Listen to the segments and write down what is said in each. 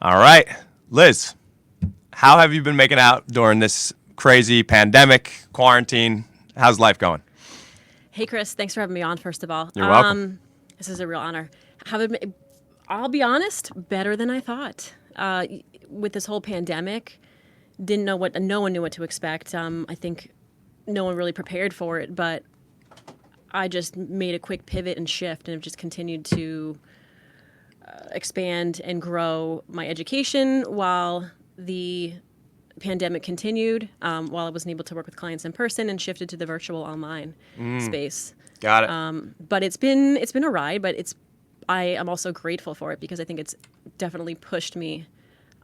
All right, Liz, how have you been making out during this crazy pandemic, quarantine? How's life going? Hey, Chris. Thanks for having me on, first of all. You're welcome. This is a real honor. Have it, I'll be honest, better than I thought. With this whole pandemic, didn't know what, no one knew what to expect. I think no one really prepared for it, but I just made a quick pivot and shift and have just continued to expand and grow my education while the pandemic continued, while I wasn't able to work with clients in person and shifted to the virtual online space. Got it. But it's been a ride, but I am also grateful for it because I think it's definitely pushed me.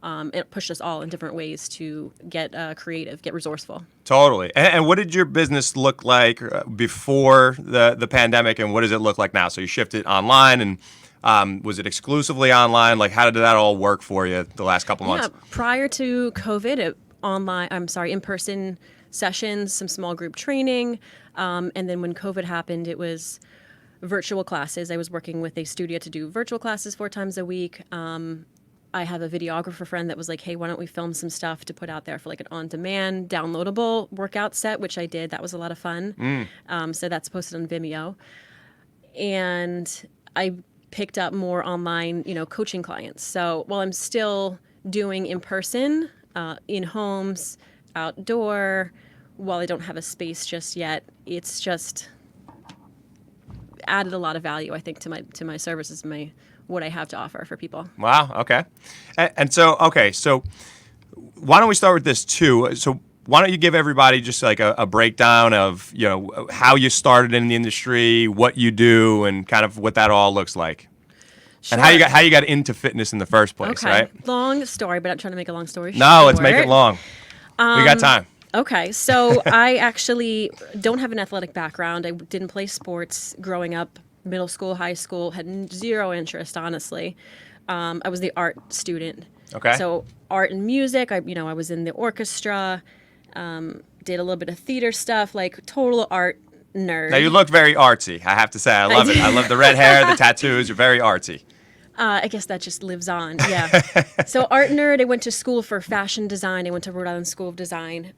It pushed us all in different ways to get creative, get resourceful. Totally. And what did your business look like before the pandemic, and what does it look like now? So you shifted online, and was it exclusively online? Like, how did that all work for you the last couple months? Yeah, prior to COVID, in-person sessions, some small group training, and then when COVID happened, it was virtual classes. I was working with a studio to do virtual classes 4 times a week. I have a videographer friend that was like, hey, why don't we film some stuff to put out there for like an on-demand, downloadable workout set, which I did. That was a lot of fun. So that's posted on Vimeo. And I picked up more online, coaching clients. So while I'm still doing in-person, in homes, outdoor, while I don't have a space just yet, it's just added a lot of value, I think, to my services, what I have to offer for people. Wow. Okay. And so why don't we start with this too? So why don't you give everybody just like a breakdown of, how you started in the industry, what you do, and kind of what that all looks like. Sure. And how you got into fitness in the first place, Okay. right? Long story, but I'm trying to make a long story short. No, let's make it long. We got time. Okay, so I actually don't have an athletic background. I didn't play sports growing up, middle school, high school, had zero interest, honestly. I was the art student. Okay. So art and music, I was in the orchestra, did a little bit of theater stuff, like total art nerd. Now, you look very artsy, I have to say. I love it. I love the red hair, the tattoos. You're very artsy. I guess that just lives on, yeah. So art nerd, I went to school for fashion design. I went to Rhode Island School of Design.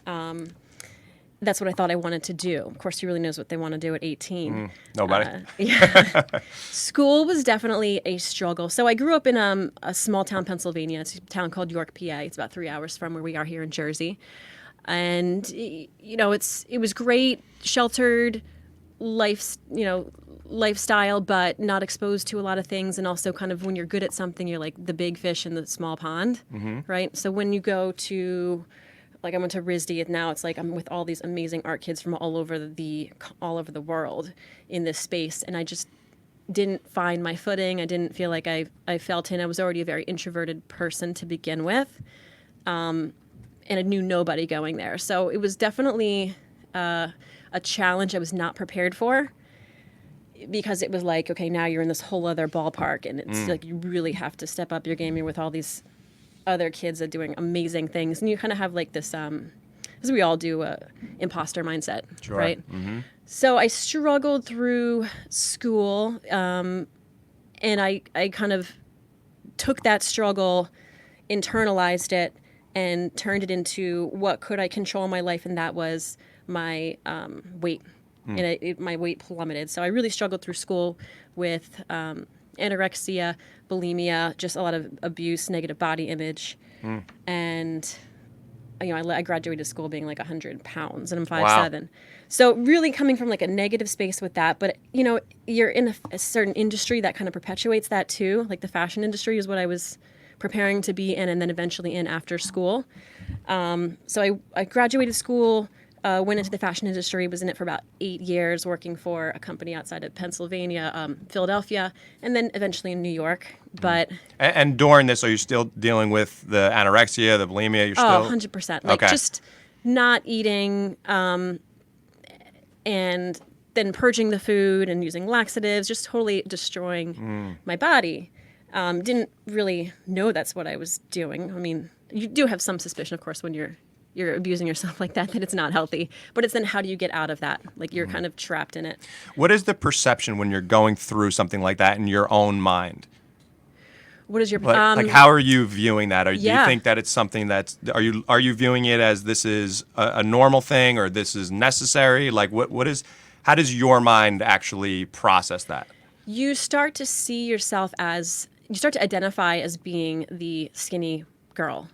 That's what I thought I wanted to do. Of course, who really knows what they want to do at 18? Nobody. Yeah. School was definitely a struggle. So I grew up in a small town, Pennsylvania. It's a town called York, PA. It's about 3 hours from where we are here in Jersey. And, it was great, sheltered lifestyle, but not exposed to a lot of things. And also kind of when you're good at something, you're like the big fish in the small pond, right? So when you go to, like, I went to RISD, and now it's like I'm with all these amazing art kids from all over the world in this space. And I just didn't find my footing. I didn't feel like I felt in. I was already a very introverted person to begin with. And I knew nobody going there. So it was definitely a challenge I was not prepared for, because it was like, okay, now you're in this whole other ballpark, and it's like you really have to step up your game. You're with all these other kids that are doing amazing things, and you kind of have like this, as we all do, imposter mindset, Sure. right? Mm-hmm. So I struggled through school, and I kind of took that struggle, internalized it, and turned it into what could I control in my life, and that was my weight. And my weight plummeted. So I really struggled through school with anorexia, bulimia, just a lot of abuse, negative body image. And, I graduated school being like 100 pounds, and I'm 5'7". Wow. So really coming from like a negative space with that. But, you're in a certain industry that kind of perpetuates that too. Like the fashion industry is what I was preparing to be in, and then eventually in after school. So I graduated school, went into the fashion industry, was in it for about 8 years, working for a company outside of Pennsylvania, Philadelphia, and then eventually in New York. But And during this, are you still dealing with the anorexia, the bulimia? You're still 100%. Like Okay. just not eating, and then purging the food and using laxatives, just totally destroying my body. Didn't really know that's what I was doing. I mean, you do have some suspicion, of course, when you're abusing yourself like that it's not healthy. But it's then how do you get out of that? Like you're kind of trapped in it. What is the perception when you're going through something like that in your own mind? What is your Like how are you viewing that? Do you Yeah. think that it's something that's are you viewing it as this is a normal thing or this is necessary? Like what is how does your mind actually process that? You start to see yourself as you start to identify as being the skinny girl.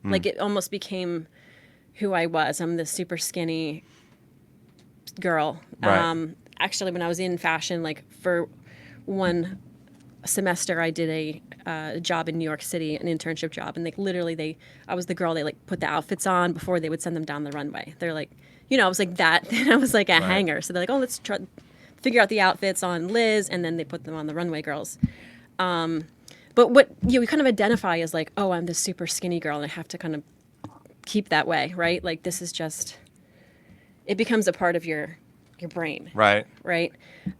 Like it almost became who I was. I'm this super skinny girl. Right. Actually, when I was in fashion, like for one semester, I did a job in New York City, an internship job, and like literally, I was the girl they like put the outfits on before they would send them down the runway. They're like, I was like that, and I was like a Right. hanger. So they're like, oh, let's try figure out the outfits on Liz, and then they put them on the runway girls. But what we kind of identify as like, oh, I'm this super skinny girl, and I have to kind of keep that way, right? Like this is just, it becomes a part of your brain, Right. right?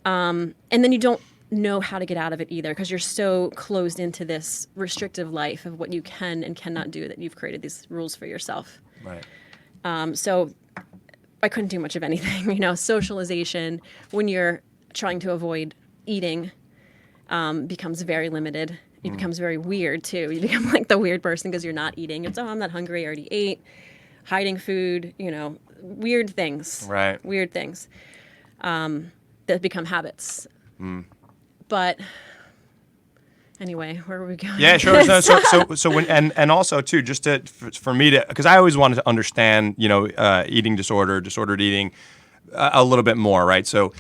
And then you don't know how to get out of it either because you're so closed into this restrictive life of what you can and cannot do that you've created these rules for yourself. Right. So I couldn't do much of anything, socialization when you're trying to avoid eating becomes very limited. It becomes very weird too. You become like the weird person because you're not eating. It's, oh, I'm not hungry. I already ate. Hiding food, weird things. Right. Weird things that become habits. But anyway, where were we going? Yeah, sure. So when and also too, just for me to, because I always wanted to understand, eating disordered eating, a little bit more, right? So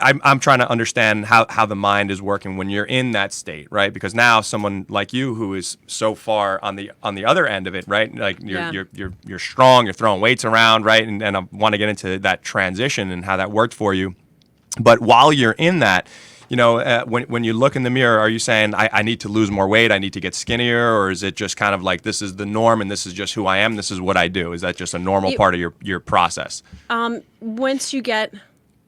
I'm trying to understand how the mind is working when you're in that state, right? Because now someone like you who is so far on the other end of it, right? Like you're strong, you're throwing weights around, right? And I want to get into that transition and how that worked for you. But while you're in that, when you look in the mirror, are you saying I need to lose more weight, I need to get skinnier, or is it just kind of like this is the norm and this is just who I am, this is what I do? Is that just a normal part of your process? Once you get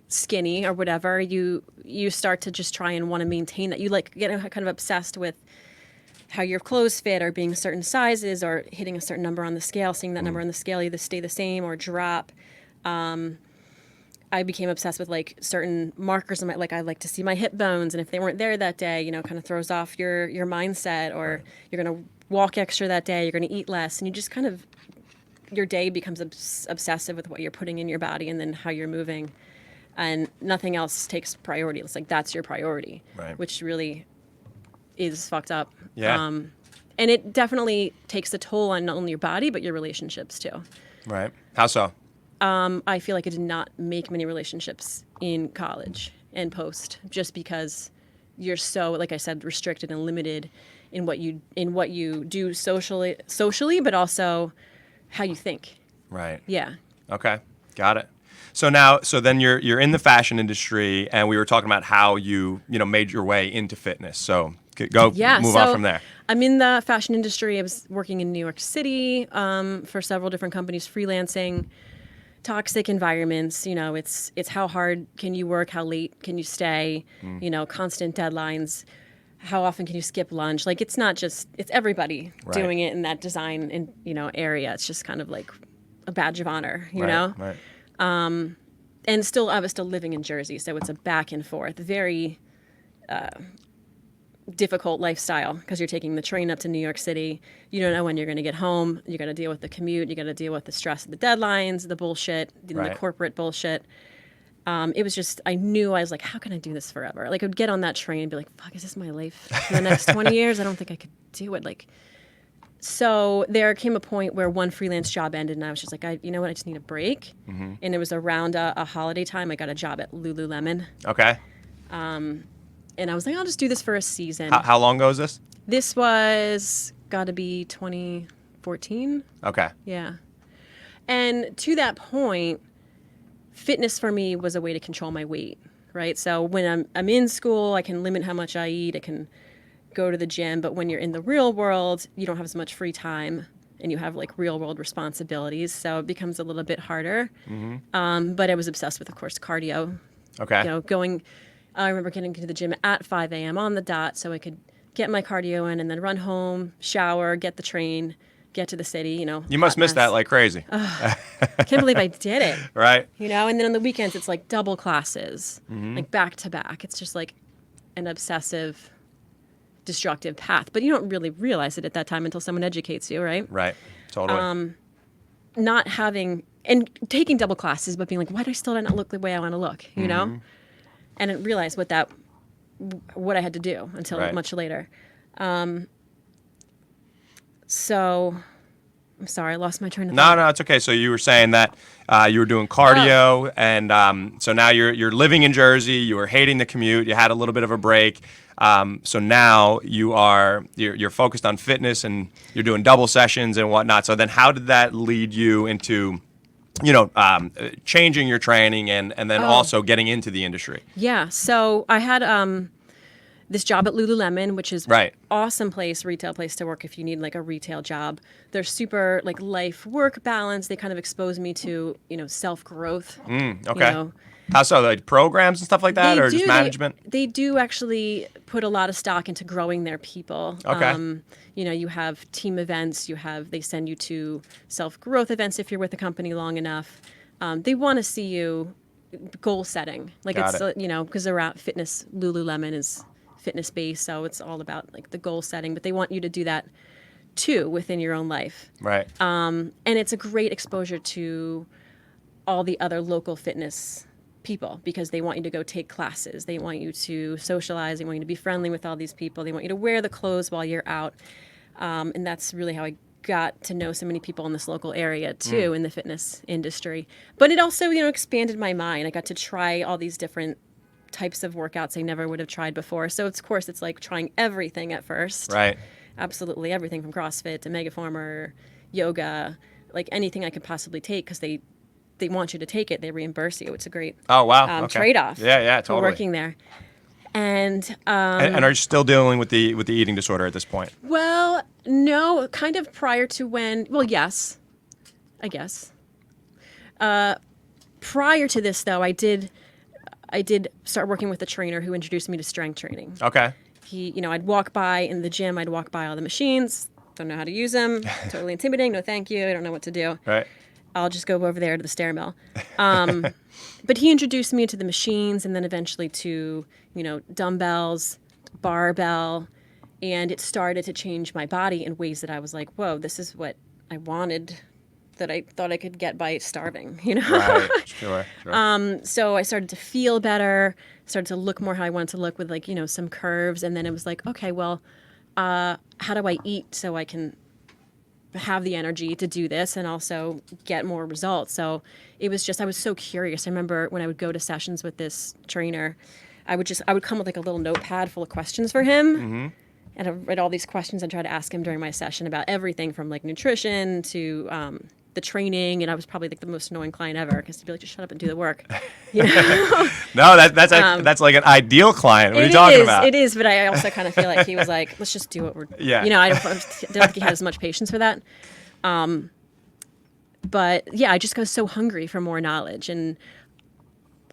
skinny or whatever, you start to just try and want to maintain that. You like get kind of obsessed with how your clothes fit or being certain sizes or hitting a certain number on the scale, seeing that number on the scale either stay the same or drop. I became obsessed with like certain markers in my, like I like to see my hip bones, and if they weren't there that day, kind of throws off your mindset, or you're going to walk extra that day, you're going to eat less, and you just kind of, your day becomes obsessive with what you're putting in your body and then how you're moving, and nothing else takes priority. It's like that's your priority, Right. which really is fucked up. Yeah. And it definitely takes a toll on not only your body but your relationships too. Right. How so? I feel like I did not make many relationships in college and post, just because you're so, like I said, restricted and limited in what you do socially, but also how you think. Right. Yeah. Okay. Got it. So then you're in the fashion industry, and we were talking about how you made your way into fitness. So move on from there. I'm in the fashion industry. I was working in New York City for several different companies, freelancing. Toxic environments, it's how hard can you work, how late can you stay, constant deadlines, how often can you skip lunch? Like it's not just, it's everybody Right. doing it in that design area. It's just kind of like a badge of honor, know? Right. And I was still living in Jersey, so it's a back and forth, very difficult lifestyle because you're taking the train up to New York City. You don't know when you're going to get home. You got to deal with the commute. You got to deal with the stress of the deadlines, the bullshit, the Right. corporate bullshit. It was just, I knew, I was like, how can I do this forever? Like I would get on that train and be like, fuck, is this my life for the next 20 years? I don't think I could do it. So there came a point where one freelance job ended, and I was just like, you know what? I just need a break. Mm-hmm. And it was around a holiday time. I got a job at Lululemon. Okay. And I was like, I'll just do this for a season. How long ago is this? This was got to be 2014. Okay. Yeah. And to that point, fitness for me was a way to control my weight, right? So when I'm in school, I can limit how much I eat. I can go to the gym. But when you're in the real world, you don't have as much free time, and you have like real world responsibilities. So it becomes a little bit harder. Mm-hmm. But I was obsessed with, of course, cardio. Okay. I remember getting to the gym at 5 a.m. on the dot so I could get my cardio in and then run home, shower, get the train, get to the city, You must miss that like crazy. I can't believe I did it. Right. And then on the weekends, it's like double classes, like back to back. It's just like an obsessive destructive path, but you don't really realize it at that time until someone educates you, right? Right. Totally. Not having and taking double classes, but being like, why do I still not look the way I want to look? You know, and I didn't realize what I had to do until Right. much later. So I'm sorry, I lost my train of thought. No, it's okay. So you were saying that you were doing cardio, and so now you're living in Jersey. You were hating the commute. You had a little bit of a break. So now you're focused on fitness, and you're doing double sessions and whatnot. So then, how did that lead you into, changing your training and then also getting into the industry? Yeah. So I had this job at Lululemon, which is Right. awesome retail place to work if you need like a retail job. They're super like life work balance. They kind of expose me to, self growth. Okay. How so? Like programs and stuff like that, or just management? They do actually put a lot of stock into growing their people. Okay. You have team events. They send you to self growth events if you're with a company long enough. They want to see you goal setting. Like Got it's it. because they're at fitness. Lululemon is fitness based, so it's all about like the goal setting. But they want you to do that too within your own life. Right. And it's a great exposure to all the other local fitness people because they want you to go take classes. They want you to socialize. They want you to be friendly with all these people. They want you to wear the clothes while you're out. And that's really how I got to know so many people in this local area too in the fitness industry. But it also, expanded my mind. I got to try all these different types of workouts I never would have tried before. So of course it's like trying everything at first. Right. Absolutely everything from CrossFit to Megaformer, yoga, like anything I could possibly take because they want you to take it. They reimburse you. It's a great Oh wow. Okay. trade-off. Yeah. For Totally. working there. And And are you still dealing with the eating disorder at this point? well, no, kind of prior to when. Well, yes, I guess. Prior to this, though, I did start working with a trainer who introduced me to strength training. Okay. I'd walk by in the gym. I'd walk by all the machines. Don't know how to use them. Totally intimidating. No, thank you. I don't know what to do. Right. I'll just go over there to the stair mill. But he introduced me to the machines and then eventually to, dumbbells, barbell, and it started to change my body in ways that I was like, whoa, this is what I wanted that I thought I could get by starving, Right. Sure. So I started to feel better, started to look more how I wanted to look with like, some curves. And then it was like, okay, well, how do I eat so I can have the energy to do this and also get more results? So it was just, I was so curious. I remember when I would go to sessions with this trainer, I would come with like a little notepad full of questions for him. And I'd write all these questions and try to ask him during my session about everything from like nutrition to the training. And I was probably like the most annoying client ever because he'd be like, just shut up and do the work. No, that's like an ideal client. What are you talking about? It is, but I also kind of feel like he was like, let's just do what we're. Yeah. I don't think he had as much patience for that. But yeah, I just got so hungry for more knowledge, and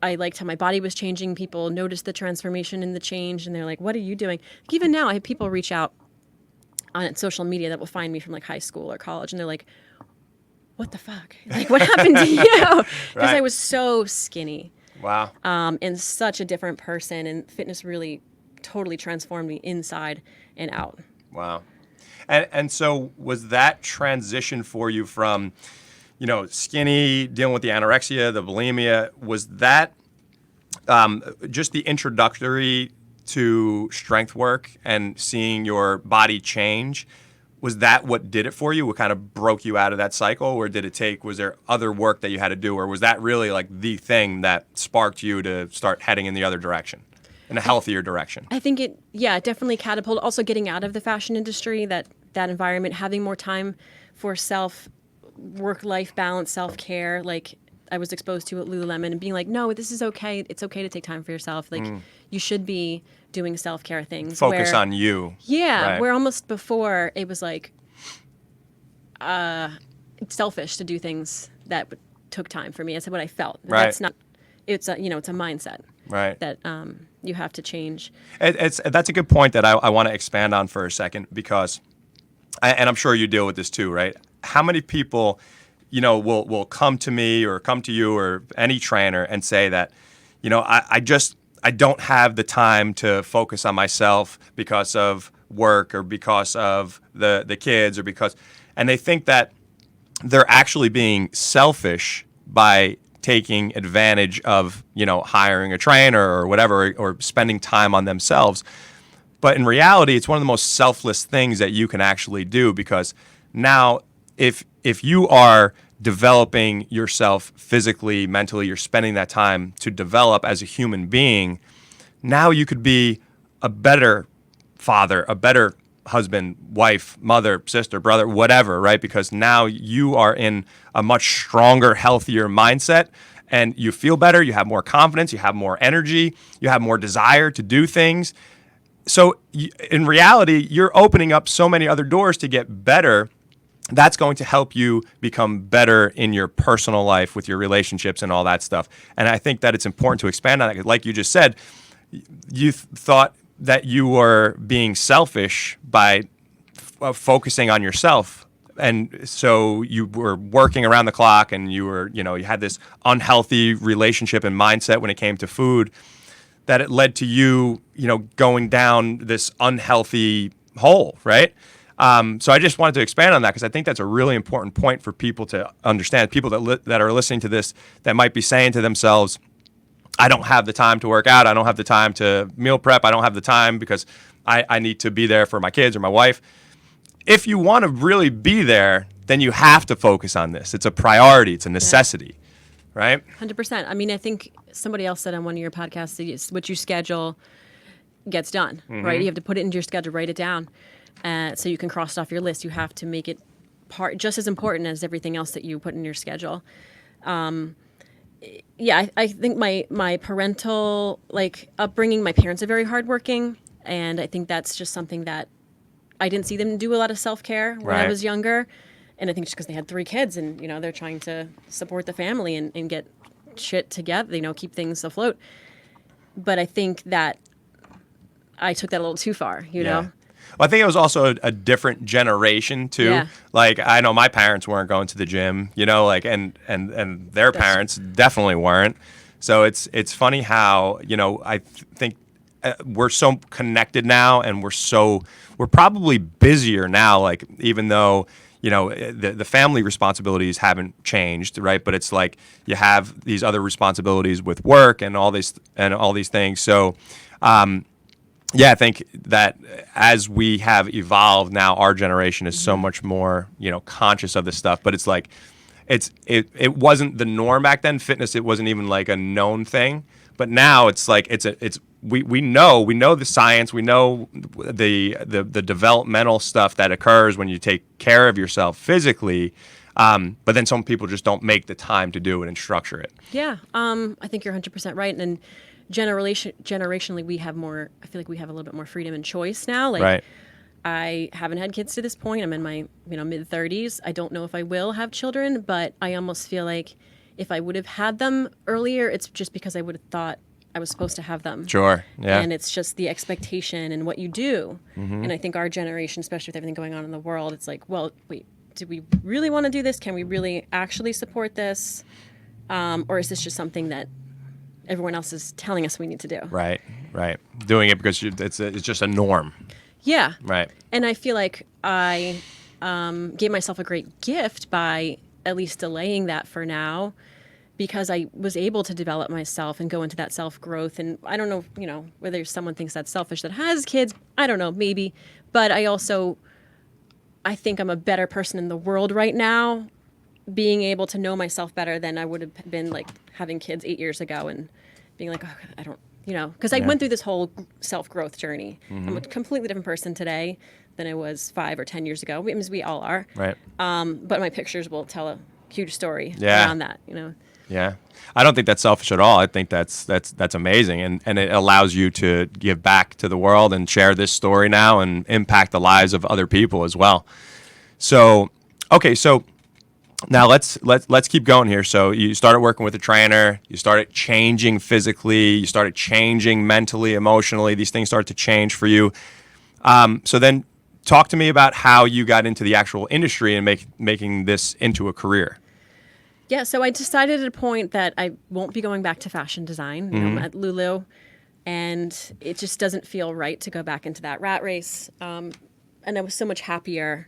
I liked how my body was changing. People noticed the transformation and the change, and they're like, "What are you doing?" Like, even now, I have people reach out on social media that will find me from like high school or college, and they're like, "What the fuck? Like, what happened to you?" Because Right. I was so skinny. Wow. And such a different person, and fitness really totally transformed me inside and out. Wow. And so was that transition for you from, skinny, dealing with the anorexia, the bulimia, was that just the introductory to strength work and seeing your body change? Was that what did it for you? What kind of broke you out of that cycle? Or was there other work that you had to do? Or was that really like the thing that sparked you to start heading in the other direction, in a healthier direction? I think it definitely catapulted. Also getting out of the fashion industry, that environment, having more time for work-life balance, self-care, like I was exposed to at Lululemon, and being like, no, this is okay. It's okay to take time for yourself. Like you should be doing self-care things. Focus on you. Yeah, Right. where almost before it was like selfish to do things that took time for me. That's what I felt. Right. That's not. It's a it's a mindset. Right. That you have to change. That's a good point that I want to expand on for a second, because, and I'm sure you deal with this too, right? How many people, will come to me or come to you or any trainer and say that, I don't have the time to focus on myself because of work or because of the kids or and they think that they're actually being selfish by taking advantage of, hiring a trainer or whatever, or spending time on themselves. But in reality, it's one of the most selfless things that you can actually do, because now if you are developing yourself physically, mentally, you're spending that time to develop as a human being, now you could be a better father, a better husband, wife, mother, sister, brother, whatever, right? Because now you are in a much stronger, healthier mindset, and you feel better, you have more confidence, you have more energy, you have more desire to do things. So in reality, you're opening up so many other doors to get better. That's going to help you become better in your personal life with your relationships and all that stuff. And I think that it's important to expand on that. Like you just said, you thought that you were being selfish by focusing on yourself. And so you were working around the clock, and you were, you had this unhealthy relationship and mindset when it came to food, that it led to you, going down this unhealthy hole, right? So I just wanted to expand on that, because I think that's a really important point for people to understand. People that are listening to this that might be saying to themselves, I don't have the time to work out. I don't have the time to meal prep. I don't have the time because I need to be there for my kids or my wife. If you want to really be there, then you have to focus on this. It's a priority. It's a necessity, right? 100%. I mean, I think somebody else said on one of your podcasts that what you schedule gets done, right? You have to put it into your schedule, write it down, so you can cross it off your list. You have to make it just as important as everything else that you put in your schedule. I think my parental upbringing, my parents are very hardworking, and I think that's just something that I didn't see them do a lot of self-care when I was younger. And I think just because they had 3 kids and, they're trying to support the family and get shit together, keep things afloat. But I think that I took that a little too far, you know? Well, I think it was also a different generation too. Yeah. Like, I know my parents weren't going to the gym, and their parents definitely weren't. So it's funny how, I think we're so connected now, and we're probably busier now, like, even though, the family responsibilities haven't changed, right? But it's like you have these other responsibilities with work and all these things. So, I think that as we have evolved now, our generation is so much more, conscious of this stuff. But it's like, it wasn't the norm back then. Fitness, it wasn't even like a known thing. But now it's like we know the science, we know the developmental stuff that occurs when you take care of yourself physically. But then some people just don't make the time to do it and structure it. Yeah, I think you're 100% right. And generationally, we have more. I feel like we have a little bit more freedom and choice now. Like, right. I haven't had kids to this point. I'm in my mid 30s. I don't know if I will have children, but I almost feel like if I would have had them earlier, it's just because I would have thought I was supposed to have them. Sure. Yeah. And it's just the expectation and what you do. Mm-hmm. And I think our generation, especially with everything going on in the world, it's like, well, wait, do we really want to do this? Can we really actually support this? Or is this just something that everyone else is telling us we need to do? Right. Doing it because it's just a norm. Yeah. Right. And I feel like I gave myself a great gift by at least delaying that for now, because I was able to develop myself and go into that self-growth. And I don't know, whether someone thinks that's selfish that has kids. I don't know, maybe. But I think I'm a better person in the world right now, being able to know myself better than I would have been, like, having kids 8 years ago and being like, oh, I don't, because I went through this whole self-growth journey. Mm-hmm. I'm a completely different person today than I was 5 or 10 years ago. We all are. Right. But my pictures will tell a huge story around that, Yeah. I don't think that's selfish at all. I think that's amazing. And it allows you to give back to the world and share this story now and impact the lives of other people as well. So, okay, so now let's keep going here. So you started working with a trainer, you started changing physically, you started changing mentally, emotionally. These things started to change for you. So then talk to me about how you got into the actual industry and making this into a career. Yeah, so I decided at a point that I won't be going back to fashion design. Mm-hmm. At Lulu, and it just doesn't feel right to go back into that rat race. And I was so much happier.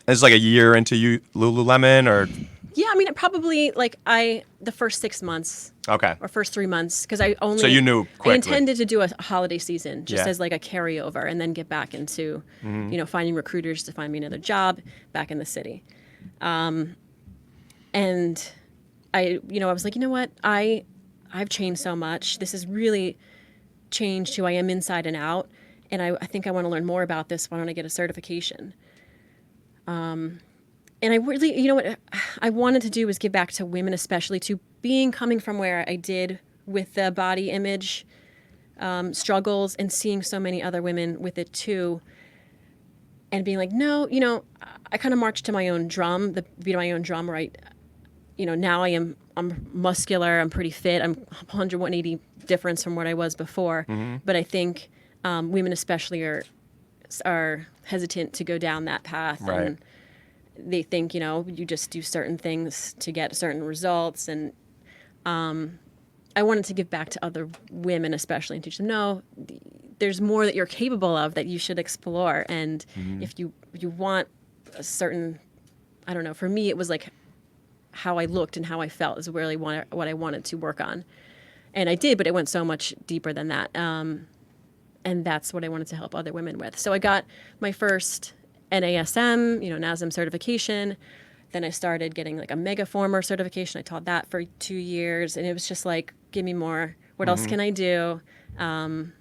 It's like a year into you Lululemon, or Yeah, I mean, it probably the first 6 months okay. or first 3 months, because I only So you knew I quickly. intended to do a holiday season just Yeah. as like a carryover, and then get back into finding recruiters to find me another job back in the city. And I was like, you know what, I've changed so much. This has really changed who I am inside and out, and I think I want to learn more about this. Why don't I get a certification? And I really, what I wanted to do was give back to women, especially to coming from where I did with the body image struggles, and seeing so many other women with it too, and being like, no, I kind of marched to my own drum, the beat of my own drum, right? Now I'm muscular, I'm pretty fit, I'm 180 difference from what I was before. But I think women especially are hesitant to go down that path. Right. And they think, you just do certain things to get certain results. And I wanted to give back to other women especially, and teach them, no, there's more that you're capable of that you should explore. And if you want a certain, I don't know, for me it was like how I looked and how I felt is really what I wanted to work on. And I did, but it went so much deeper than that. And that's what I wanted to help other women with. So I got my first NASM, NASM certification. Then I started getting like a Megaformer certification. I taught that for 2 years, and it was just like, give me more. What else can I do? And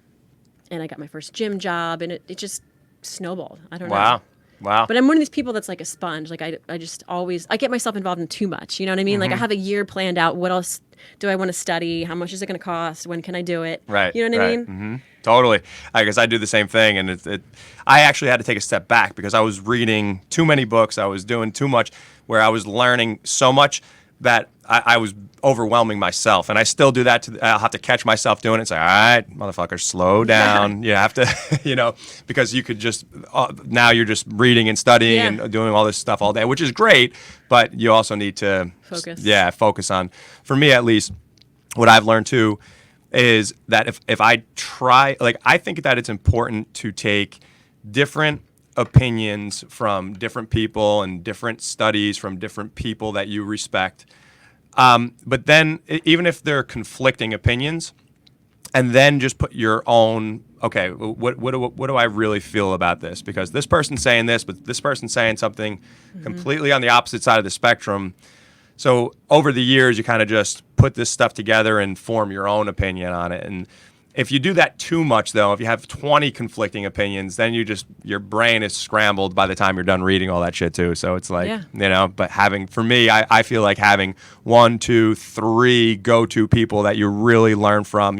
I got my first gym job, and it just snowballed. I don't know. Wow. But I'm one of these people that's like a sponge. Like I just always, I get myself involved in too much. You know what I mean? Like I have a year planned out. What else do I want to study? How much is it going to cost? When can I do it? Right. You know what I mean? Mm-hmm. Totally. I guess I do the same thing, and I actually had to take a step back because I was reading too many books. I was doing too much, where I was learning so much that I was overwhelming myself, and I still do that. I'll have to catch myself doing it. It's like, all right, motherfucker, slow down. You have to, because you could just now you're just reading and studying and doing all this stuff all day, which is great, but you also need to Focus. Focus on. For me, at least, what I've learned too is that if I try, like, I think that it's important to take different opinions from different people and different studies from different people that you respect. But then even if they're conflicting opinions, and then just put your own, okay, what do I really feel about this? Because this person's saying this, but this person's saying something completely on the opposite side of the spectrum. So over the years, you kind of just put this stuff together and form your own opinion on it. And if you do that too much, though, if you have 20 conflicting opinions, then your brain is scrambled by the time you're done reading all that shit too. So it's like, but for me, I feel like having 1, 2, 3 go-to people that you really learn from,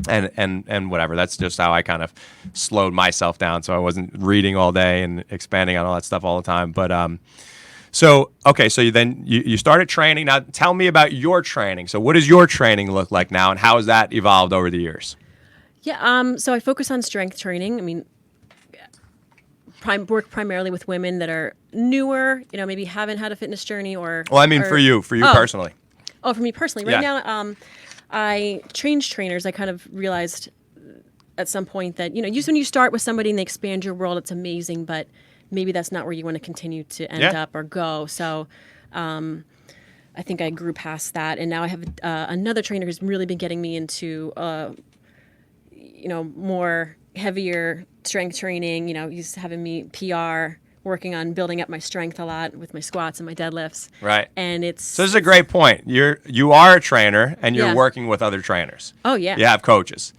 and whatever. That's just how I kind of slowed myself down. So I wasn't reading all day and expanding on all that stuff all the time. But, so you started training. Now tell me about your training. So what does your training look like now, and how has that evolved over the years? Yeah, so I focus on strength training. I mean, work primarily with women that are newer, maybe haven't had a fitness journey or... Well, I mean, for you personally. Oh, for me personally. Right now, I change trainers. I kind of realized at some point that, when you start with somebody and they expand your world, it's amazing, but maybe that's not where you want to continue to end up or go. So I think I grew past that. And now I have another trainer who's really been getting me into, more heavier strength training. He's having me PR, working on building up my strength a lot with my squats and my deadlifts. Right. And So this is a great point. You are a trainer, and you're working with other trainers. Oh, yeah. You have coaches.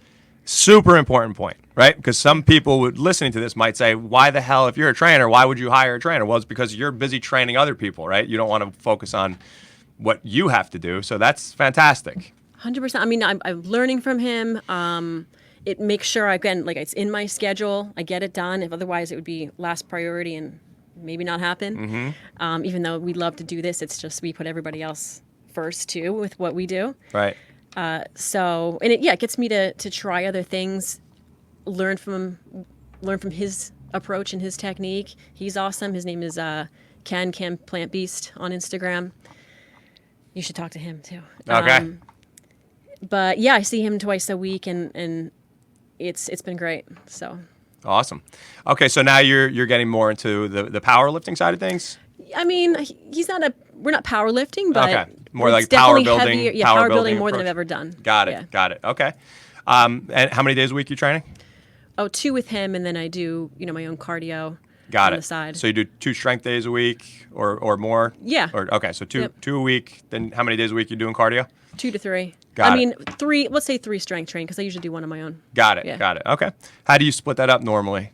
Super important point, right? Because some people listening to this might say, why the hell, if you're a trainer, why would you hire a trainer? Well, it's because you're busy training other people, right? You don't want to focus on what you have to do. So that's fantastic. 100%. I mean, I'm learning from him. It makes sure, again, like it's in my schedule. I get it done. If otherwise it would be last priority and maybe not happen. Even though we love to do this, it's just we put everybody else first too with what we do. Right. It gets me to try other things, learn from his approach and his technique. He's awesome. His name is Cam Plant Beast on Instagram. You should talk to him too. Okay. But yeah, I see him twice a week, and it's been great. So Awesome. Okay, so now you're getting more into the powerlifting side of things. I mean, we're not powerlifting, but Okay, more it's like power definitely building. heavier. Yeah, power building more than I've ever done. Got it. Yeah. Got it. Okay. And how many days a week you training? Oh, 2 with him, and then I do my own cardio Got on it. the side. So you do 2 strength days a week or more? Yeah. Or okay, so two Yep. two a week. Then how many days a week you doing cardio? 2 to 3. Got I it. mean, 3. Let's say 3 strength training because I usually do one on my own. Got it. Yeah. Got it. Okay. How do you split that up normally?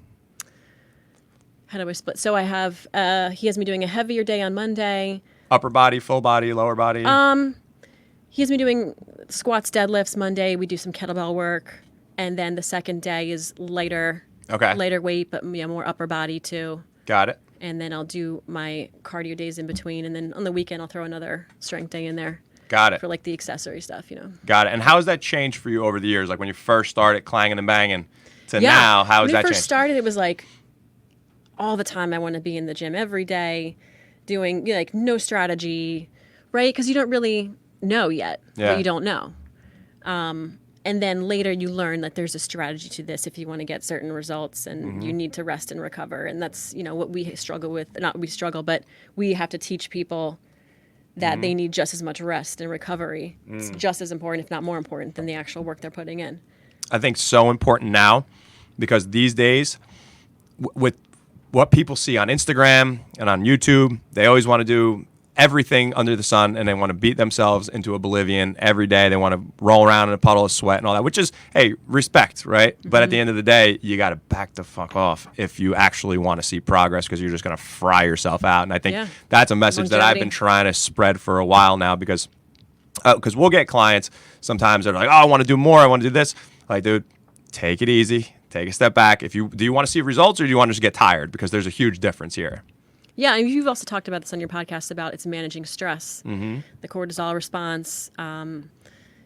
How do I split? So I have he has me doing a heavier day on Monday. Upper body, full body, lower body? He has me doing squats, deadlifts Monday. We do some kettlebell work, and then the second day is lighter weight, but more upper body too. Got it. And then I'll do my cardio days in between, and then on the weekend I'll throw another strength day in there. Got it. For like the accessory stuff. Got it. And how has that changed for you over the years? Like when you first started clanging and banging to now, how has that When I first changed? started, it was like all the time I want to be in the gym every day, doing like no strategy, right? Because you don't really know yet what you don't know. And then later you learn that there's a strategy to this if you want to get certain results, and you need to rest and recover. And that's what we struggle with. Not we struggle, but we have to teach people that they need just as much rest and recovery. It's just as important, if not more important, than the actual work they're putting in. I think so important now because these days, with what people see on Instagram and on YouTube, they always want to do everything under the sun and they want to beat themselves into oblivion every day. They want to roll around in a puddle of sweat and all that, which is, hey, respect, right? But at the end of the day, you got to back the fuck off if you actually want to see progress because you're just going to fry yourself out. And I think that's a message that I've been trying to spread for a while now because we'll get clients sometimes that are like, oh, I want to do more. I want to do this. Like, dude, take it easy. Take a step back. Do you want to see results or do you want to just get tired? Because there's a huge difference here. Yeah, and you've also talked about this on your podcast about it's managing stress, the cortisol response,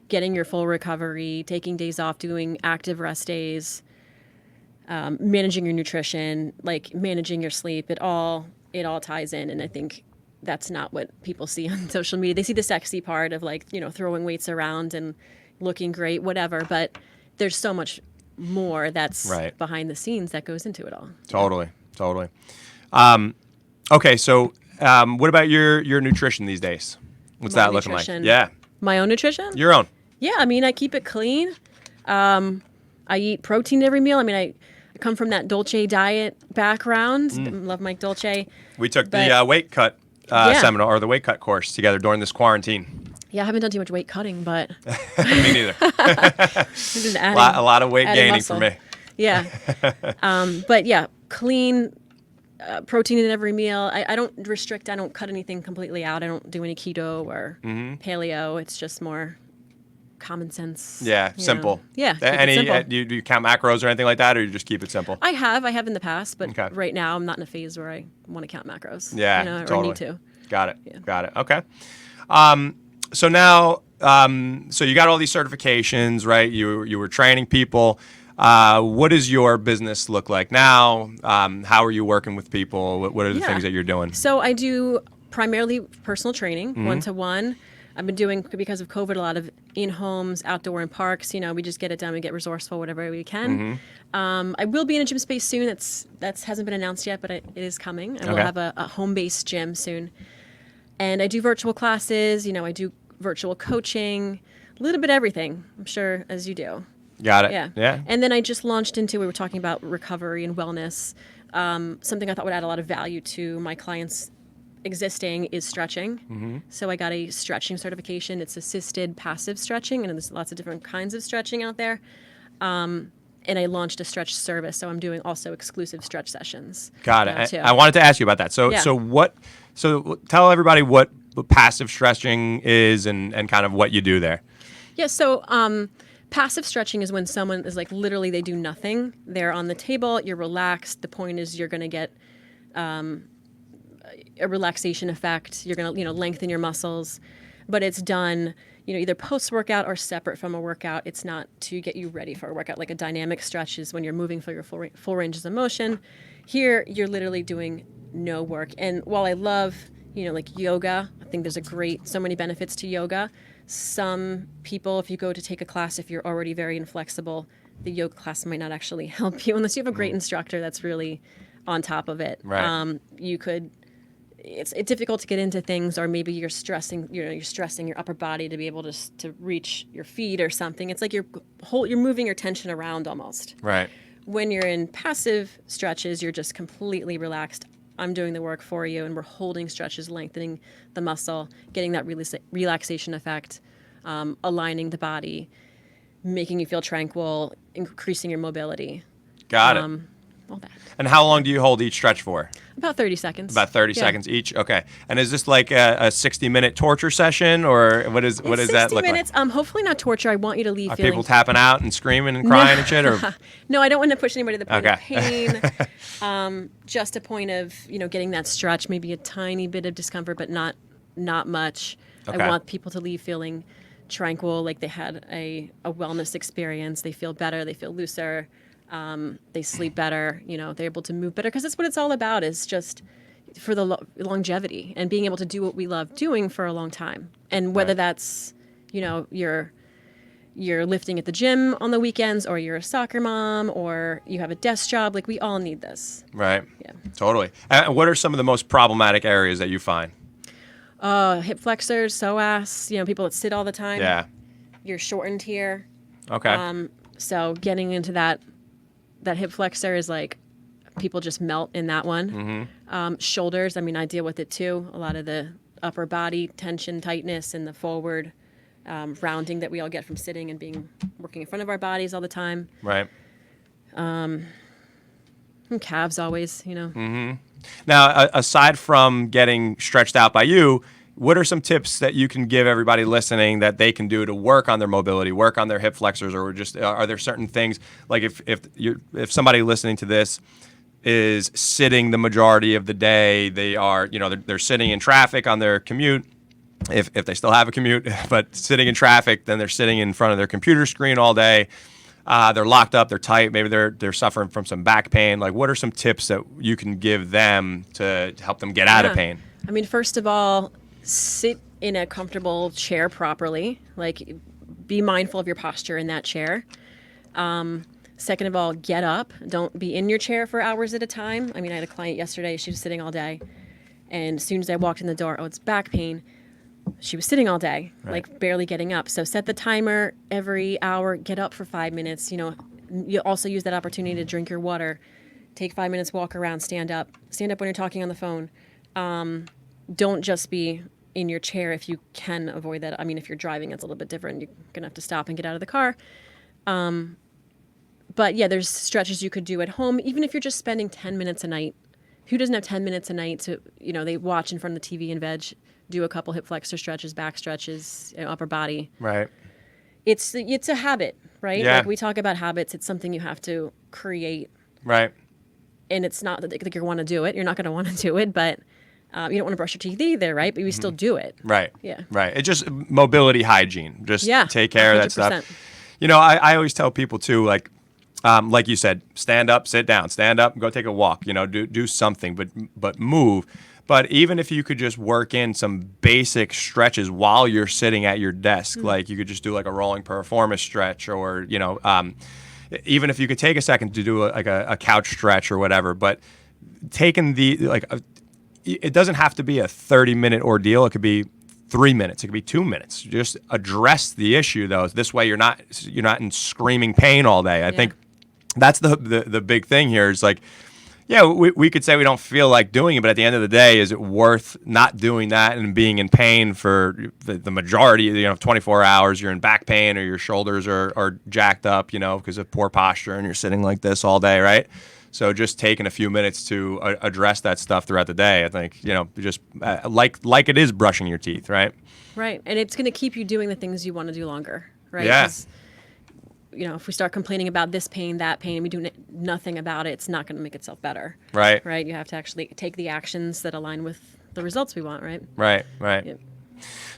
getting your full recovery, taking days off, doing active rest days, managing your nutrition, like managing your sleep. It all ties in, and I think that's not what people see on social media. They see the sexy part of like throwing weights around and looking great, whatever. But there's so much more that's behind the scenes that goes into it all. Totally. Okay, so what about your nutrition these days? What's that looking like? Yeah. My own nutrition? Your own. Yeah, I mean, I keep it clean. I eat protein every meal. I mean, I come from that Dolce diet background. Love Mike Dolce. We took the weight cut seminar or the weight cut course together during this quarantine. Yeah, I haven't done too much weight cutting, but me neither. A lot of weight gaining muscle. for me. Yeah, but yeah, clean. Protein in every meal. I don't restrict. I don't cut anything completely out. I don't do any keto or paleo. It's just more common sense. Yeah, simple. Yeah. Do you count macros or anything like that, or you just keep it simple? I have in the past, but right now I'm not in a phase where I want to count macros. Yeah, or need to. Got it. Yeah. Got it. Okay. So now, so you got all these certifications, right? You were training people. What does your business look like now? How are you working with people? What are the things that you're doing? So I do primarily personal training, one-to-one. I've been doing, because of COVID, a lot of in-homes, outdoor and parks. We just get it done. We get resourceful, whatever we can. I will be in a gym space soon. That hasn't been announced yet, but it is coming. I will have a home-based gym soon. And I do virtual classes. I do virtual coaching, a little bit everything, I'm sure, as you do. Got it. Yeah. And then I just launched into, we were talking about recovery and wellness. Something I thought would add a lot of value to my clients' existing is stretching. So I got a stretching certification. It's assisted passive stretching, and there's lots of different kinds of stretching out there. And I launched a stretch service, so I'm doing also exclusive stretch sessions. Got it. I wanted to ask you about that. So tell everybody what passive stretching is and kind of what you do there. Yeah, so passive stretching is when someone is like literally they do nothing. They're on the table, you're relaxed. The point is you're going to get a relaxation effect. You're going to lengthen your muscles, but it's done either post-workout or separate from a workout. It's not to get you ready for a workout. Like a dynamic stretch is when you're moving for your full ranges of motion. Here, you're literally doing no work. And while I love, like yoga, I think there's so many benefits to yoga. Some people, if you go to take a class, if you're already very inflexible, the yoga class might not actually help you unless you have a great instructor that's really on top of it. Right. You could. It's difficult to get into things, or maybe you're stressing. You're stressing your upper body to be able to reach your feet or something. It's like you're moving your tension around almost. Right. When you're in passive stretches, you're just completely relaxed. I'm doing the work for you, and we're holding stretches, lengthening the muscle, getting that relaxation effect, aligning the body, making you feel tranquil, increasing your mobility. Got it. All that. And how long do you hold each stretch for? About 30 seconds. About 30 seconds each. Okay. And is this like a 60-minute torture session, or what is that look 60 minutes. Hopefully not torture. I want you to leave like? Are feeling. people tapping out and screaming and crying and shit? Or No, I don't want to push anybody to the point of Okay. pain. Just a point of getting that stretch, maybe a tiny bit of discomfort, but not much. Okay. I want people to leave feeling tranquil, like they had a wellness experience. They feel better. They feel looser. They sleep better. They're able to move better, because that's what it's all about. Is just for the longevity and being able to do what we love doing for a long time. And whether that's you're lifting at the gym on the weekends, or you're a soccer mom, or you have a desk job, like we all need this. Right. Yeah. Totally. What are some of the most problematic areas that you find? Hip flexors, psoas, people that sit all the time. Yeah. You're shortened here. Okay. So getting into that hip flexor is like people just melt in that one. Shoulders, I deal with it too. A lot of the upper body tension, tightness, and the forward rounding that we all get from sitting and working in front of our bodies all the time. Right. And calves always, Now, aside from getting stretched out by you, what are some tips that you can give everybody listening that they can do to work on their mobility, work on their hip flexors, or just are there certain things like if somebody listening to this is sitting the majority of the day, they are they're sitting in traffic on their commute, if they still have a commute, but sitting in traffic, then they're sitting in front of their computer screen all day. They're locked up, they're tight, maybe they're suffering from some back pain. Like, what are some tips that you can give them to help them get out of pain? First of all, sit in a comfortable chair properly. Like, be mindful of your posture in that chair. Second of all, get up. Don't be in your chair for hours at a time. I had a client yesterday, she was sitting all day. And as soon as I walked in the door, it's back pain. She was sitting all day, Right. like barely getting up. So set the timer every hour, get up for 5 minutes. You also use that opportunity to drink your water, take 5 minutes, walk around, stand up when you're talking on the phone. Don't just be in your chair if you can avoid that. If you're driving, it's a little bit different. You're going to have to stop and get out of the car. But yeah, there's stretches you could do at home, even if you're just spending 10 minutes a night. Who doesn't have 10 minutes a night to, they watch in front of the TV and veg, do a couple hip flexor stretches, back stretches, upper body. Right. It's a habit, right? Yeah. Like we talk about habits. It's something you have to create. Right. And it's not that like you want to do it. You're not going to want to do it, but you don't want to brush your teeth either, right? But you still do it. Right. Yeah. Right. It's just mobility hygiene. Just take care of that 100%. stuff. I always tell people too, like you said, stand up, sit down, stand up, go take a walk. Do something, but move. But even if you could just work in some basic stretches while you're sitting at your desk, like you could just do like a rolling piriformis stretch, or even if you could take a second to do a couch stretch or whatever. But taking it doesn't have to be a 30-minute ordeal. It could be 3 minutes. It could be 2 minutes. Just address the issue though. This way you're not in screaming pain all day. I think that's the big thing here is like, yeah, we could say we don't feel like doing it, but at the end of the day, is it worth not doing that and being in pain for the majority, 24 hours, you're in back pain or your shoulders are jacked up, because of poor posture and you're sitting like this all day, right? So just taking a few minutes to address that stuff throughout the day, I think, just like it is brushing your teeth, right? Right. And it's going to keep you doing the things you want to do longer, right? Yeah. 'Cause, if we start complaining about this pain, that pain, and we do nothing about it, it's not going to make itself better. Right. Right. You have to actually take the actions that align with the results we want, right? Right. Yeah.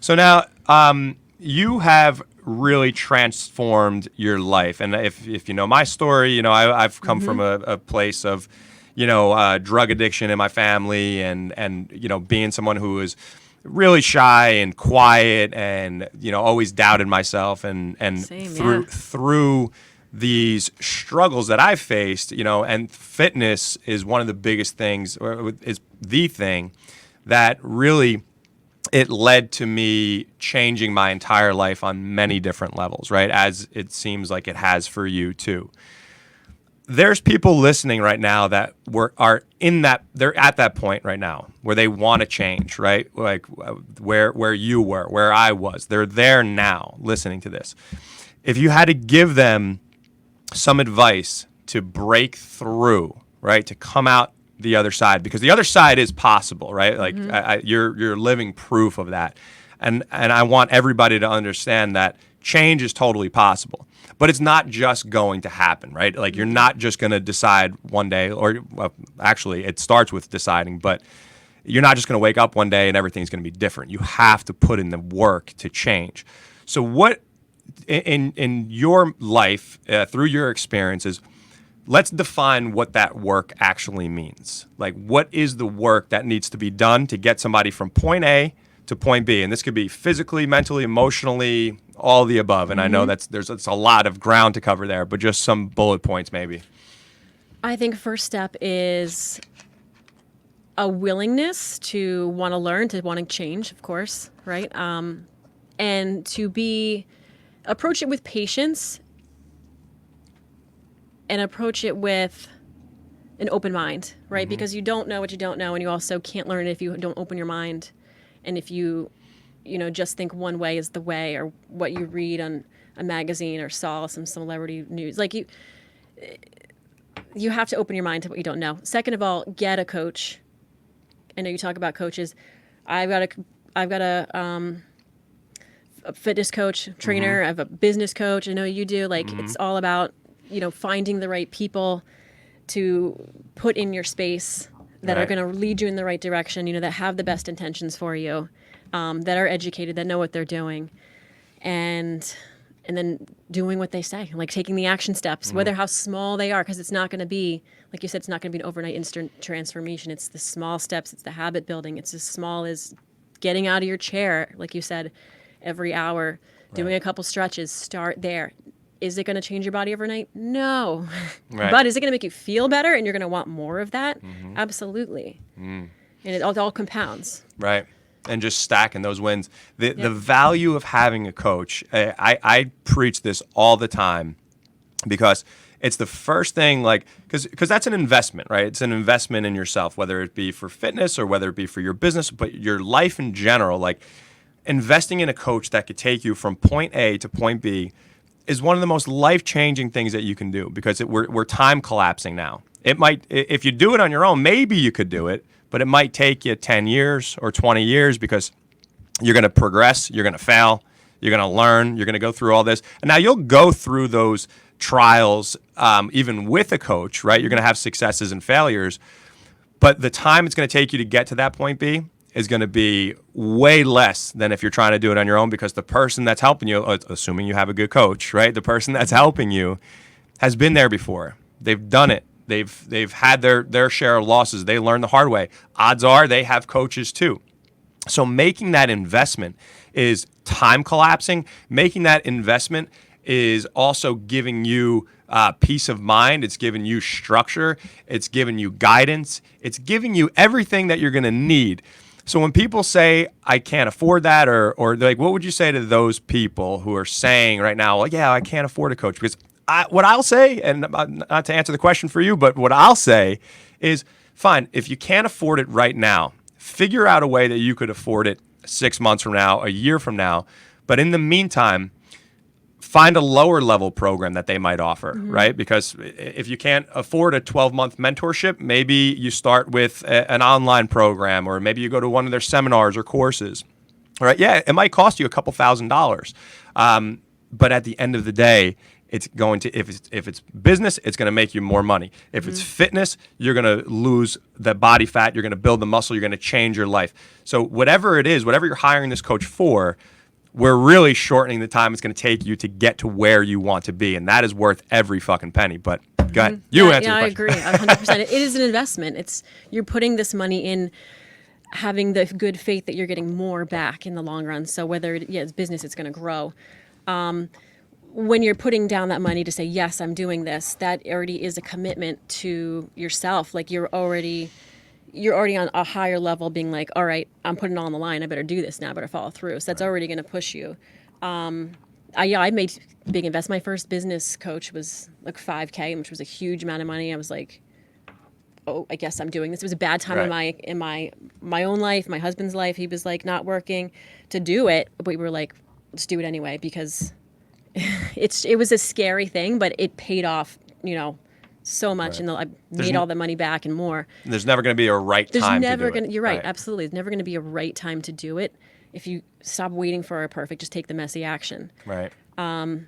So now you have really transformed your life. And if you know my story, I've come from a place of, drug addiction in my family and being someone who is really shy and quiet, and always doubted myself, and Same, through these struggles that I've faced, and fitness is one of the biggest things, or is the thing that really it led to me changing my entire life on many different levels, right? As it seems like it has for you too. There's people listening right now that they're at that point right now where they want to change, right? Like where you were, where I was. They're there now listening to this. If you had to give them some advice to break through, right? To come out the other side, because the other side is possible, right? Like you're living proof of that. And I want everybody to understand that change is totally possible. But it's not just going to happen, right? Like you're not just going to decide one day, or actually it starts with deciding, but you're not just going to wake up one day and everything's going to be different. You have to put in the work to change. So what in your life, through your experiences, let's define what that work actually means. Like, what is the work that needs to be done to get somebody from point A to point B? And this could be physically, mentally, emotionally, all the above. And I know it's a lot of ground to cover there, but just some bullet points maybe. I think first step is a willingness to want to learn, to want to change, of course, right? And to approach it with patience and approach it with an open mind, right? Because you don't know what you don't know, and you also can't learn it if you don't open your mind. And if you just think one way is the way, or what you read on a magazine or saw some celebrity news. Like you have to open your mind to what you don't know. Second of all, get a coach. I know you talk about coaches. I've got a fitness coach, trainer. I have a business coach. I know you do. Like it's all about finding the right people to put in your space that are going to lead you in the right direction. That have the best intentions for you. That are educated, that know what they're doing, and then doing what they say, like taking the action steps, whether how small they are, because it's not going to be, like you said, it's not going to be an overnight instant transformation. It's the small steps. It's the habit building. It's as small as getting out of your chair, like you said, every hour, doing a couple stretches. Start there. Is it going to change your body overnight? No. But is it going to make you feel better and you're going to want more of that? Absolutely. And it all compounds. Right. And just stacking those wins. The value of having a coach, I preach this all the time, because it's the first thing, like, because that's an investment, right? It's an investment in yourself, whether it be for fitness or whether it be for your business, but your life in general. Like, investing in a coach that could take you from point A to point B is one of the most life-changing things that you can do, because we're time collapsing now. It might, if you do it on your own, maybe you could do it, but it might take you 10 years or 20 years, because you're going to progress, you're going to fail, you're going to learn, you're going to go through all this. And now you'll go through those trials even with a coach, right? You're going to have successes and failures, but the time it's going to take you to get to that point B is going to be way less than if you're trying to do it on your own, because the person that's helping you, assuming you have a good coach, right? The person that's helping you has been there before. They've done it. They've had their share of losses. They learned the hard way. Odds are they have coaches too. So making that investment is time collapsing. Making that investment is also giving you peace of mind. It's giving you structure. It's giving you guidance. It's giving you everything that you're going to need. So when people say, I can't afford that, or like, what would you say to those people who are saying right now, well, yeah, I can't afford a coach? Because what I'll say, and not to answer the question for you, but what I'll say is, fine, if you can't afford it right now, figure out a way that you could afford it 6 months from now, a year from now. But in the meantime, find a lower level program that they might offer, right? Because if you can't afford a 12-month mentorship, maybe you start with an online program, or maybe you go to one of their seminars or courses, right? Yeah, it might cost you a couple $1,000s. But at the end of the day, it's going to, if it's business, it's going to make you more money. If it's fitness, you're going to lose the body fat, you're going to build the muscle, you're going to change your life. So whatever it is, whatever you're hiring this coach for, we're really shortening the time it's going to take you to get to where you want to be. And that is worth every fucking penny. But go ahead. You answer the question. I agree 100%. It is an investment. You're putting this money in having the good faith that you're getting more back in the long run. So whether it's business, it's going to grow. When you're putting down that money to say, yes, I'm doing this, that already is a commitment to yourself. Like you're already on a higher level being like, all right, I'm putting it all on the line. I better do this now. I better follow through. So that's already going to push you. I made big investments. My first business coach was like $5K, which was a huge amount of money. I was like, oh, I guess I'm doing this. It was a bad time in my own life, my husband's life. He was like not working to do it, but we were like, let's do it anyway because it was a scary thing, but it paid off, so much, and I made all the money back and more. There's never going to be a right time to do it. You're right, absolutely. There's never going to be a right time to do it. If you stop waiting for a perfect, just take the messy action. Right. And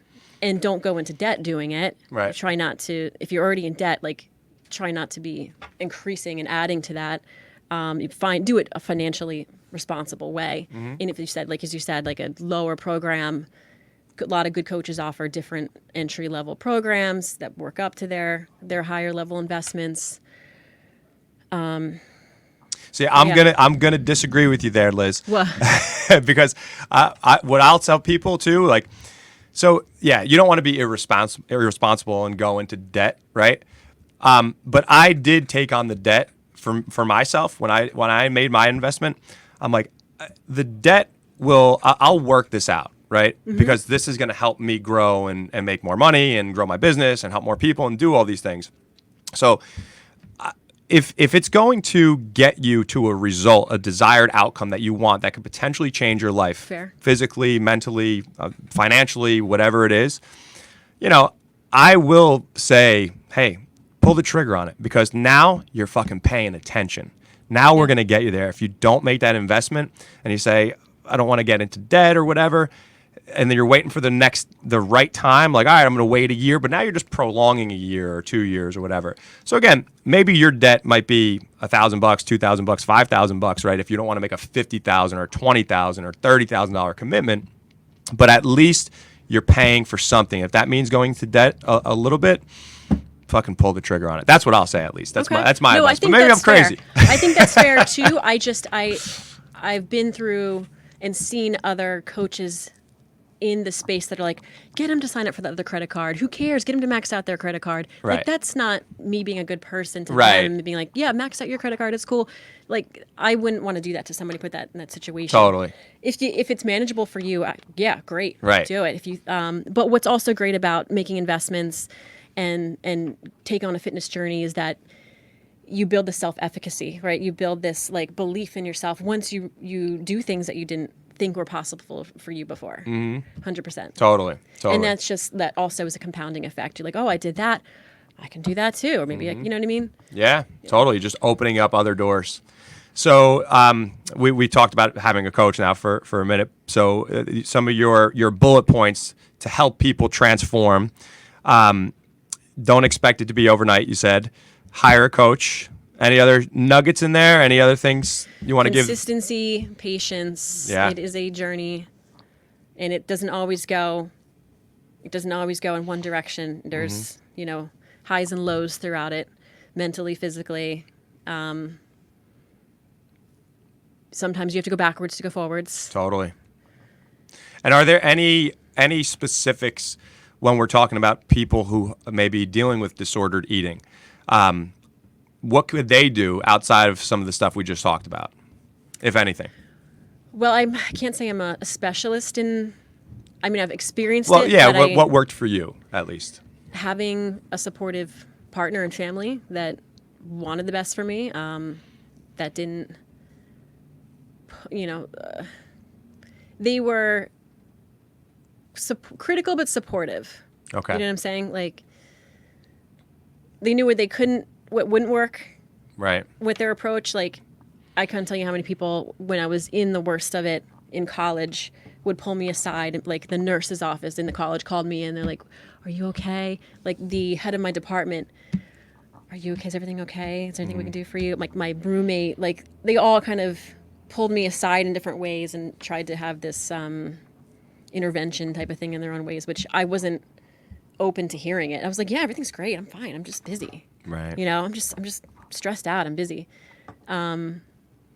don't go into debt doing it. Right. Try not to, if you're already in debt, like try not to be increasing and adding to that. Do it a financially responsible way. Mm-hmm. And if you said, like, as you said, like a lower program, a lot of good coaches offer different entry level programs that work up to their higher level investments. See, I'm gonna disagree with you there, Liz. What? Because what I'll tell people too, like, so yeah, you don't want to be irresponsible and go into debt, right? But I did take on the debt for myself when I made my investment. I'm like, the debt I'll work this out, right? Mm-hmm. Because this is going to help me grow and make more money and grow my business and help more people and do all these things. So if it's going to get you to a result, a desired outcome that you want that could potentially change your life, fair, physically, mentally, financially, whatever it is, I will say, hey, pull the trigger on it because now you're fucking paying attention. Now we're going to get you there. If you don't make that investment and you say, I don't want to get into debt or whatever, and then you're waiting for the right time, like, all right, I'm going to wait a year, but now you're just prolonging a year or 2 years or whatever. So again, maybe your debt might be $1,000, $2,000, $5,000, right? If you don't want to make a $50,000 or $20,000 or $30,000 commitment, but at least you're paying for something. If that means going to debt a little bit, fucking pull the trigger on it. That's what I'll say, at least. That's my advice. But maybe I'm crazy. I think that's fair too. I've been through and seen other coaches in the space that are like, get them to sign up for the other credit card. Who cares? Get them to max out their credit card. Right. Like, that's not me being a good person to right. them and being like, yeah, max out your credit card. It's cool. Like, I wouldn't want to do that to somebody, put that in that situation. Totally. If it's manageable for you, yeah, great. Right. Do it. If you, but what's also great about making investments and take on a fitness journey is that you build the self-efficacy, right? You build this like belief in yourself once you do things that you didn't think were possible for you before. 100%. Totally. And that's just, that also is a compounding effect. You're like, oh, I did that, I can do that too. Or maybe, you know what I mean? Yeah, totally. Just opening up other doors. So we talked about having a coach now for a minute. So some of your bullet points to help people transform. Don't expect it to be overnight, you said. Hire a coach. Any other nuggets in there? Any other things you want to give? Consistency, patience. Yeah. It is a journey, and it doesn't always go in one direction. There's, highs and lows throughout it, mentally, physically. Sometimes you have to go backwards to go forwards. Totally. And are there any specifics when we're talking about people who may be dealing with disordered eating? What could they do outside of some of the stuff we just talked about, if anything? Well, I can't say I'm a specialist in. I mean, I've experienced it. Well, yeah. What worked for you, at least? Having a supportive partner and family that wanted the best for me, that didn't, they were critical but supportive. Okay. You know what I'm saying? Like, they knew what wouldn't work. Right. With their approach. Like, I couldn't tell you how many people, when I was in the worst of it in college, would pull me aside. Like, the nurse's office in the college called me and they're like, are you okay? Like, the head of my department, are you okay? Is everything okay? Is there anything we can do for you? Like, my roommate, like, they all kind of pulled me aside in different ways and tried to have this intervention type of thing in their own ways, which I wasn't open to hearing it. I was like, yeah, everything's great. I'm fine. I'm just busy. Right. I'm just stressed out. I'm busy.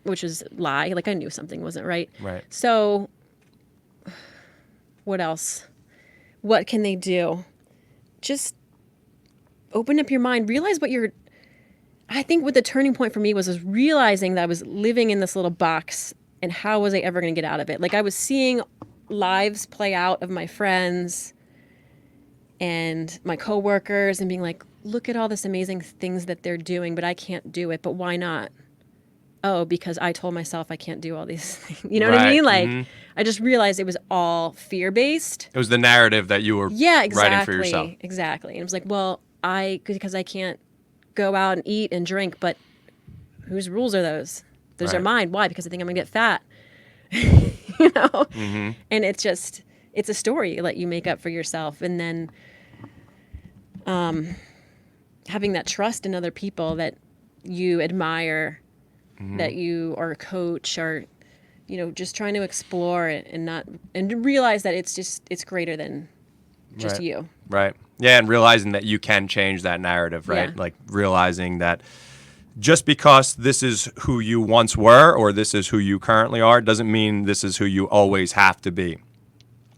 which is lie. Like I knew something wasn't right. Right. So what else? What can they do? Just open up your mind. Realize what you're. I think what the turning point for me was realizing that I was living in this little box, and how was I ever going to get out of it? Like I was seeing lives play out of my friends and my coworkers, and being like, look at all this amazing things that they're doing, but I can't do it. But why not? Oh, because I told myself I can't do all these things. You know what I mean? Like, I just realized it was all fear-based. It was the narrative that you were writing for yourself. Exactly. And it was like, well, because I can't go out and eat and drink, but whose rules are those? Those are mine. Why? Because I think I'm going to get fat. You know? And it's a story that you make up for yourself. And then having that trust in other people that you admire, that you are a coach, or just trying to explore it and realize that it's greater than just you. Right. Yeah, and realizing that you can change that narrative, right? Yeah. Like realizing that just because this is who you once were or this is who you currently are doesn't mean this is who you always have to be.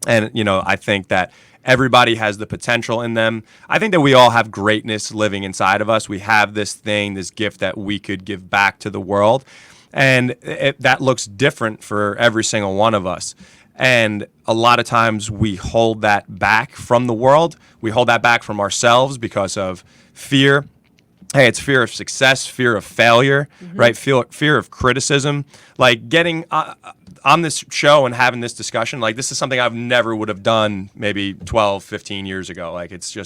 And I think that everybody has the potential in them. I think that we all have greatness living inside of us. We have this thing, this gift that we could give back to the world. And that looks different for every single one of us. And a lot of times we hold that back from the world. We hold that back from ourselves because of fear. Hey, it's fear of success, fear of failure, right? Fear of criticism. Like getting on this show and having this discussion, like this is something I've never would have done maybe 12, 15 years ago. Like it's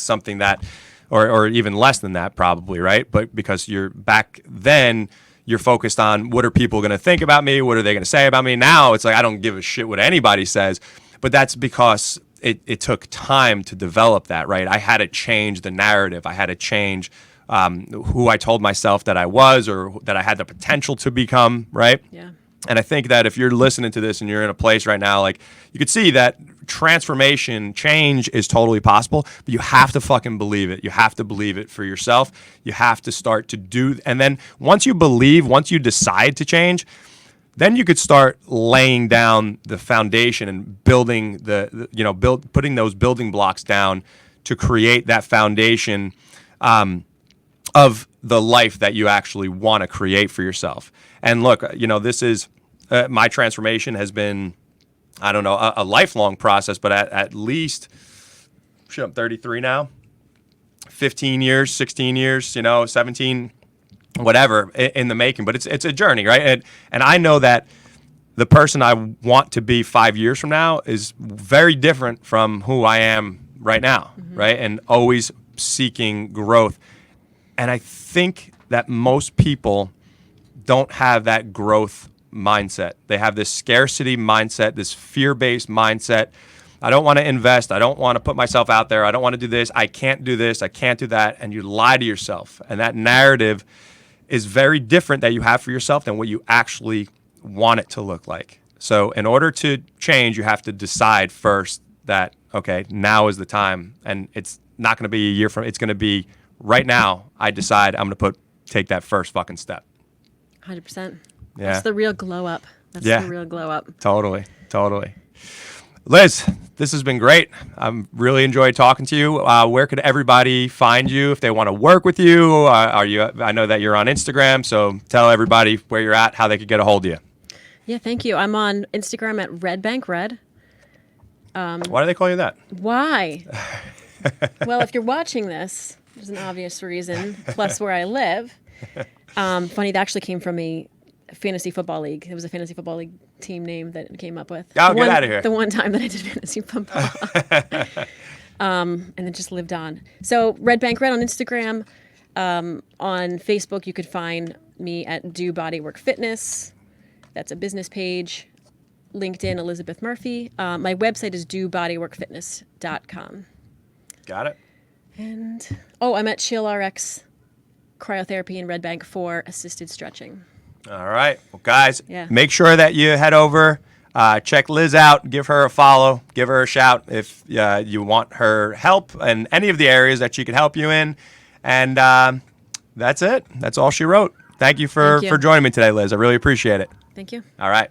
something that, or even less than that probably, right? But because you're back then, you're focused on what are people going to think about me? What are they going to say about me? Now it's like, I don't give a shit what anybody says, but that's because it took time to develop that, right? I had to change the narrative. I had to change who I told myself that I was or that I had the potential to become, right? Yeah. And I think that if you're listening to this and you're in a place right now, like you could see that transformation, change is totally possible, but you have to fucking believe it. You have to believe it for yourself. You have to start to do. And then once you believe, once you decide to change, then you could start laying down the foundation and building putting those building blocks down to create that foundation of the life that you actually want to create for yourself. And look, this is my transformation has been, I don't know, a lifelong process, but at least, shit, I'm 33 now, 15 years, 16 years, 17, whatever in the making. But it's a journey, right? And I know that the person I want to be 5 years from now is very different from who I am right now, right? And always seeking growth. And I think that most people don't have that growth mindset. They have this scarcity mindset, this fear-based mindset. I don't want to invest. I don't want to put myself out there. I don't want to do this. I can't do this. I can't do that. And you lie to yourself. And that narrative is very different that you have for yourself than what you actually want it to look like. So in order to change, you have to decide first that, okay, now is the time. And it's not going to be a year from, it's going to be right now. I decide I'm going to take that first fucking step. 100%. Yeah. That's the real glow up. That's the real glow up. Totally. Liz, this has been great. I've really enjoyed talking to you. Where could everybody find you if they want to work with you? I know that you're on Instagram, so tell everybody where you're at, how they could get a hold of you. Yeah, thank you. I'm on Instagram at RedBankRed. Why do they call you that? Why? Well, if you're watching this, there's an obvious reason, plus where I live. Funny, that actually came from a fantasy football league. It was a fantasy football league team name that it came up with. Oh, get out of here. The one time that I did fantasy football. And it just lived on. So Red Bank Red on Instagram. On Facebook, you could find me at Do Bodywork Fitness. That's a business page. LinkedIn, Elizabeth Murphy. My website is dobodyworkfitness.com. Got it. And, I'm at ChillRx Cryotherapy in Red Bank for assisted stretching. All right. Well, guys, make sure that you head over, check Liz out, give her a follow, give her a shout if you want her help in any of the areas that she can help you in. And that's it. That's all she wrote. Thank you for Thank you. joining me today, Liz. I really appreciate it. Thank you. All right.